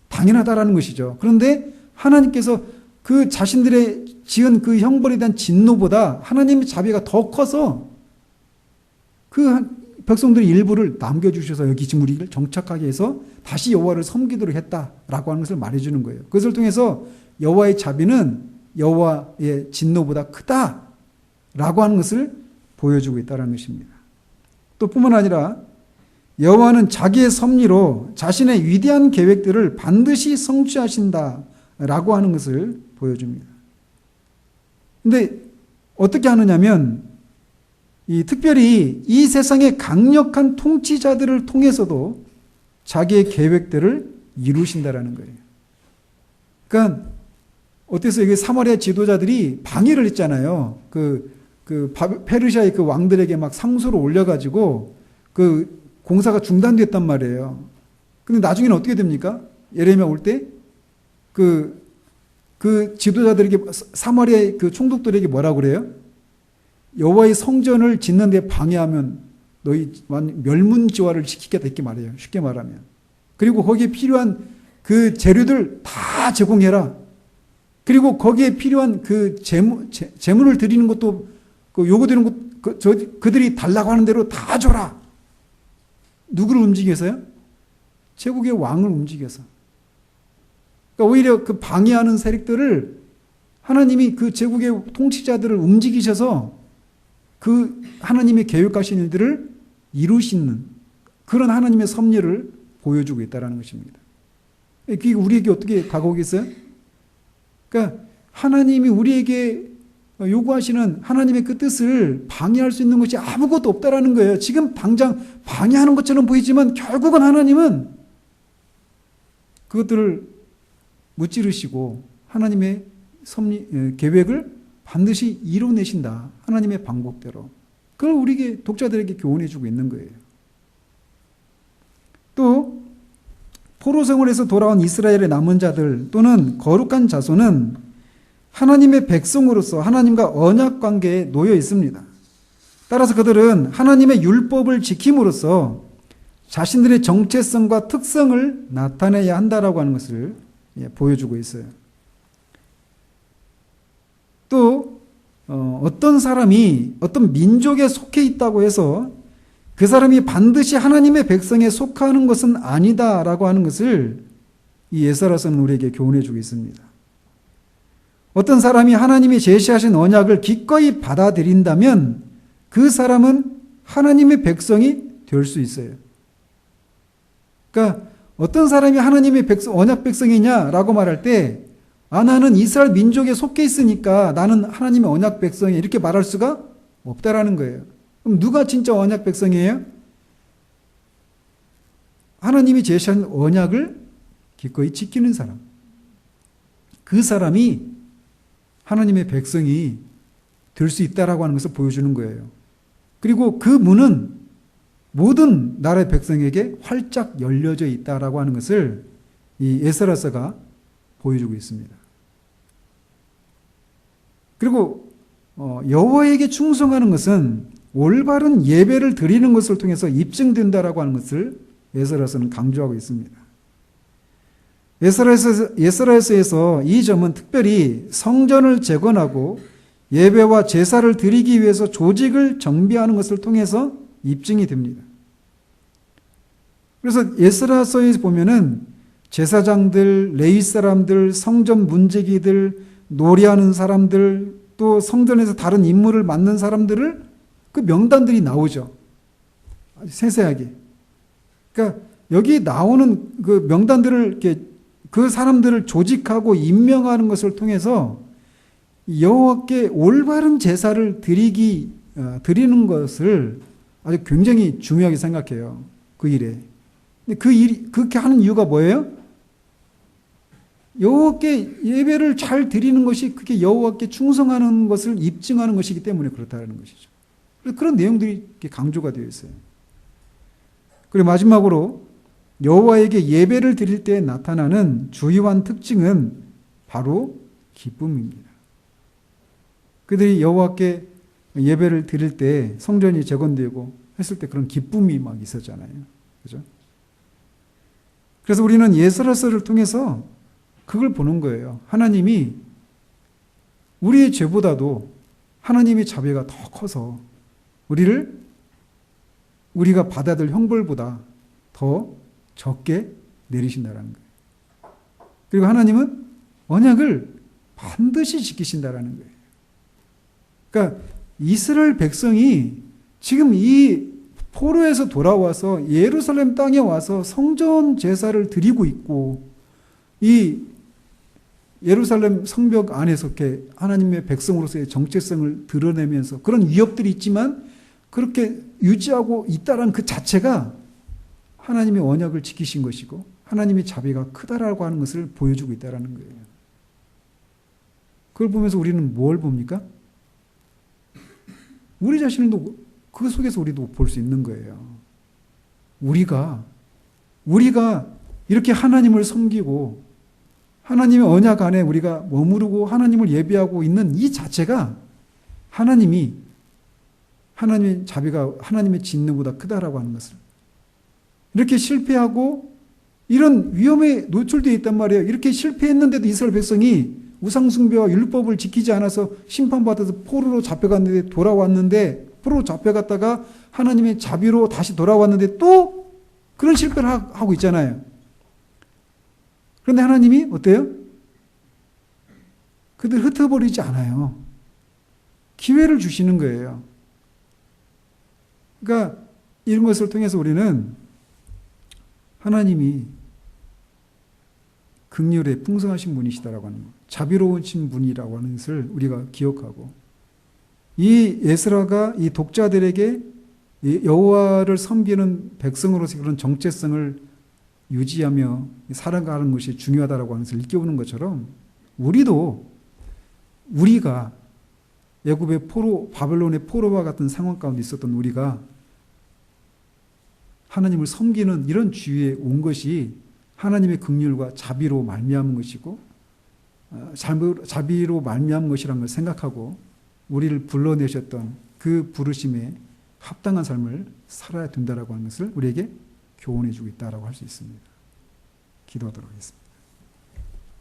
당연하다라는 것이죠. 그런데 하나님께서 그 자신들의 지은 그 형벌에 대한 진노보다 하나님의 자비가 더 커서 그 백성들의 일부를 남겨주셔서 여기 지금 우리를 정착하게 해서 다시 여호와를 섬기도록 했다라고 하는 것을 말해주는 거예요. 그것을 통해서 여호와의 자비는 여호와의 진노보다 크다라고 하는 것을 보여주고 있다는 것입니다. 또 뿐만 아니라 여호와는 자기의 섭리로 자신의 위대한 계획들을 반드시 성취하신다라고 하는 것을 보여줍니다. 근데 어떻게 하느냐면 특별히 이 세상의 강력한 통치자들을 통해서도 자기의 계획들을 이루신다라는 거예요. 그러니까 어때서 여기 사마리아 지도자들이 방해를 했잖아요. 페르시아의 그 왕들에게 막 상소를 올려가지고 그 공사가 중단됐단 말이에요. 근데 나중에는 어떻게 됩니까? 예레미야 올 때 그 지도자들에게 사마리아의 그 총독들에게 뭐라고 그래요? 여호와의 성전을 짓는 데 방해하면 너희 멸문지화를 시키겠다 이렇게 말해요. 쉽게 말하면. 그리고 거기에 필요한 그 재료들 다 제공해라. 그리고 거기에 필요한 그 재물을 드리는 것도 그 요구되는 것 그들이 달라고 하는 대로 다 줘라. 누구를 움직여서요? 제국의 왕을 움직여서. 그러니까 오히려 그 방해하는 세력들을 하나님이 그 제국의 통치자들을 움직이셔서 그 하나님의 계획하신 일들을 이루시는 그런 하나님의 섭리를 보여주고 있다는 것입니다. 그게 우리에게 어떻게 다가오겠어요? 그러니까 하나님이 우리에게 요구하시는 하나님의 그 뜻을 방해할 수 있는 것이 아무것도 없다라는 거예요. 지금 당장 방해하는 것처럼 보이지만 결국은 하나님은 그것들을 무찌르시고 하나님의 계획을 반드시 이뤄내신다. 하나님의 방법대로. 그걸 우리에게 독자들에게 교훈해 주고 있는 거예요. 또 포로 생활에서 돌아온 이스라엘의 남은 자들 또는 거룩한 자손은 하나님의 백성으로서 하나님과 언약 관계에 놓여 있습니다. 따라서 그들은 하나님의 율법을 지킴으로써 자신들의 정체성과 특성을 나타내야 한다라고 하는 것을 보여주고 있어요. 또 어떤 사람이 어떤 민족에 속해 있다고 해서 그 사람이 반드시 하나님의 백성에 속하는 것은 아니다라고 하는 것을 이 에스라서는 우리에게 교훈해 주고 있습니다. 어떤 사람이 하나님이 제시하신 언약을 기꺼이 받아들인다면 그 사람은 하나님의 백성이 될 수 있어요. 그러니까 어떤 사람이 하나님의 언약 백성이냐라고 말할 때 나는 이스라엘 민족에 속해 있으니까 나는 하나님의 언약 백성이야 이렇게 말할 수가 없다라는 거예요. 그럼 누가 진짜 언약 백성이에요? 하나님이 제시한 언약을 기꺼이 지키는 사람. 그 사람이 하나님의 백성이 될 수 있다라고 하는 것을 보여주는 거예요. 그리고 그 문은 모든 나라의 백성에게 활짝 열려져 있다라고 하는 것을 이 에스라서가 보여주고 있습니다. 그리고 여호와에게 충성하는 것은 올바른 예배를 드리는 것을 통해서 입증된다라고 하는 것을 에스라서는 강조하고 있습니다. 에스라에서 이 점은 특별히 성전을 재건하고 예배와 제사를 드리기 위해서 조직을 정비하는 것을 통해서 입증이 됩니다. 그래서 에스라서에 보면은 제사장들, 레위 사람들, 성전 문제기들, 노래하는 사람들, 또 성전에서 다른 임무를 맡는 사람들을 그 명단들이 나오죠. 아주 세세하게. 그러니까 여기 나오는 그 명단들을 이렇게 그 사람들을 조직하고 임명하는 것을 통해서 여호와께 올바른 제사를 드리는 것을 아주 굉장히 중요하게 생각해요. 그 일에. 근데 그 일이 그렇게 하는 이유가 뭐예요? 여호와께 예배를 잘 드리는 것이 그게 여호와께 충성하는 것을 입증하는 것이기 때문에 그렇다는 것이죠. 그래서 그런 내용들이 이렇게 강조가 되어 있어요. 그리고 마지막으로 여호와에게 예배를 드릴 때 나타나는 주요한 특징은 바로 기쁨입니다. 그들이 여호와께 예배를 드릴 때 성전이 재건되고 했을 때 그런 기쁨이 막 있었잖아요. 그죠? 그래서 우리는 에스라서를 통해서 그걸 보는 거예요. 하나님이 우리의 죄보다도 하나님의 자비가 더 커서 우리가 받아야 될 형벌보다 더 적게 내리신다라는 거예요. 그리고 하나님은 언약을 반드시 지키신다라는 거예요. 그러니까 이스라엘 백성이 지금 이 포로에서 돌아와서 예루살렘 땅에 와서 성전 제사를 드리고 있고 이 예루살렘 성벽 안에서 이렇게 하나님의 백성으로서의 정체성을 드러내면서 그런 위협들이 있지만 그렇게 유지하고 있다는 그 자체가 하나님의 언약을 지키신 것이고 하나님의 자비가 크다라고 하는 것을 보여주고 있다는 거예요. 그걸 보면서 우리는 뭘 봅니까? 우리 자신도 그 속에서 우리도 볼 수 있는 거예요. 우리가 이렇게 하나님을 섬기고 하나님의 언약 안에 우리가 머무르고 하나님을 예배하고 있는 이 자체가 하나님의 자비가 하나님의 진노보다 크다라고 하는 것을 이렇게 실패하고 이런 위험에 노출되어 있단 말이에요. 이렇게 실패했는데도 이스라엘 백성이 우상숭배와 율법을 지키지 않아서 심판받아서 포로로 잡혀갔는데 돌아왔는데 포로로 잡혀갔다가 하나님의 자비로 다시 돌아왔는데 또 그런 실패를 하고 있잖아요. 그런데 하나님이 어때요? 그들 흩어버리지 않아요. 기회를 주시는 거예요. 그러니까 이런 것을 통해서 우리는 하나님이 긍휼에 풍성하신 분이시다라고 하는 것, 자비로우신 분이라고 하는 것을 우리가 기억하고 이 에스라가 이 독자들에게 여호와를 섬기는 백성으로서 그런 정체성을 유지하며 살아가는 것이 중요하다라고 하는 것을 일깨우는 것처럼 우리가 애굽의 바벨론의 포로와 같은 상황 가운데 있었던 우리가 하나님을 섬기는 이런 주위에 온 것이 하나님의 긍휼과 자비로 말미암은 것이고 자비로 말미암은 것이라는 걸 생각하고 우리를 불러내셨던 그 부르심에 합당한 삶을 살아야 된다라고 하는 것을 우리에게 교훈해 주고 있다라고 할 수 있습니다. 기도하도록 하겠습니다.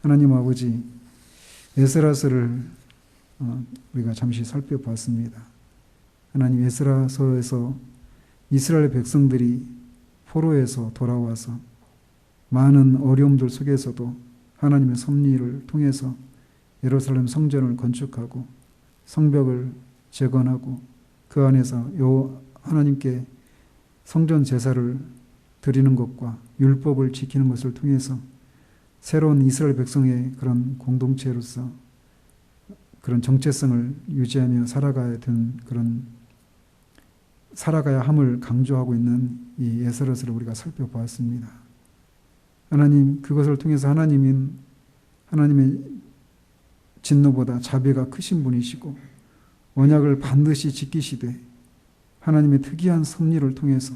하나님 아버지, 에스라서를 우리가 잠시 살펴봤습니다. 하나님, 에스라서에서 이스라엘 백성들이 포로에서 돌아와서 많은 어려움들 속에서도 하나님의 섭리를 통해서 예루살렘 성전을 건축하고 성벽을 재건하고 그 안에서 하나님께 성전 제사를 드리는 것과 율법을 지키는 것을 통해서 새로운 이스라엘 백성의 그런 공동체로서 그런 정체성을 유지하며 살아가야 함을 강조하고 있는 이 에스라서를 우리가 살펴보았습니다. 하나님, 그것을 통해서 하나님의 진노보다 자비가 크신 분이시고 언약을 반드시 지키시되 하나님의 특이한 섭리를 통해서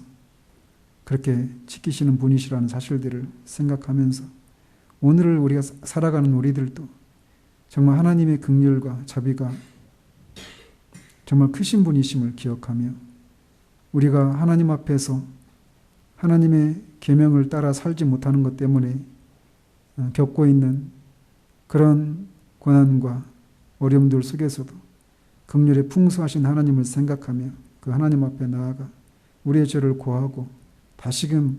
그렇게 지키시는 분이시라는 사실들을 생각하면서 오늘을 우리가 살아가는 우리들도 정말 하나님의 긍휼과 자비가 정말 크신 분이심을 기억하며 우리가 하나님 앞에서 하나님의 계명을 따라 살지 못하는 것 때문에 겪고 있는 그런 고난과 어려움들 속에서도 긍휼에 풍성하신 하나님을 생각하며 그 하나님 앞에 나아가 우리의 죄를 고하고 다시금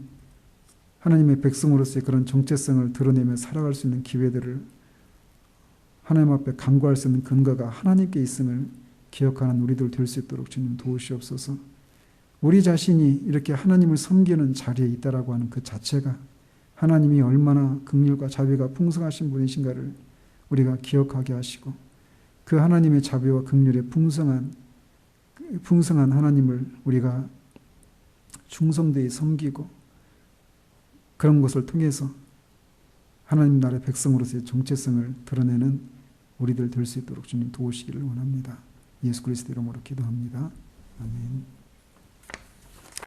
하나님의 백성으로서의 그런 정체성을 드러내며 살아갈 수 있는 기회들을 하나님 앞에 간구할 수 있는 근거가 하나님께 있음을 기억하는 우리들 될 수 있도록 주님 도우시옵소서. 우리 자신이 이렇게 하나님을 섬기는 자리에 있다라고 하는 그 자체가 하나님이 얼마나 긍휼과 자비가 풍성하신 분이신가를 우리가 기억하게 하시고 그 하나님의 자비와 긍휼의 풍성한 하나님을 우리가 충성되이 섬기고 그런 것을 통해서 하나님 나라의 백성으로서의 정체성을 드러내는 우리들 될 수 있도록 주님 도우시기를 원합니다. 예수 그리스도 이름으로 기도합니다. 아멘.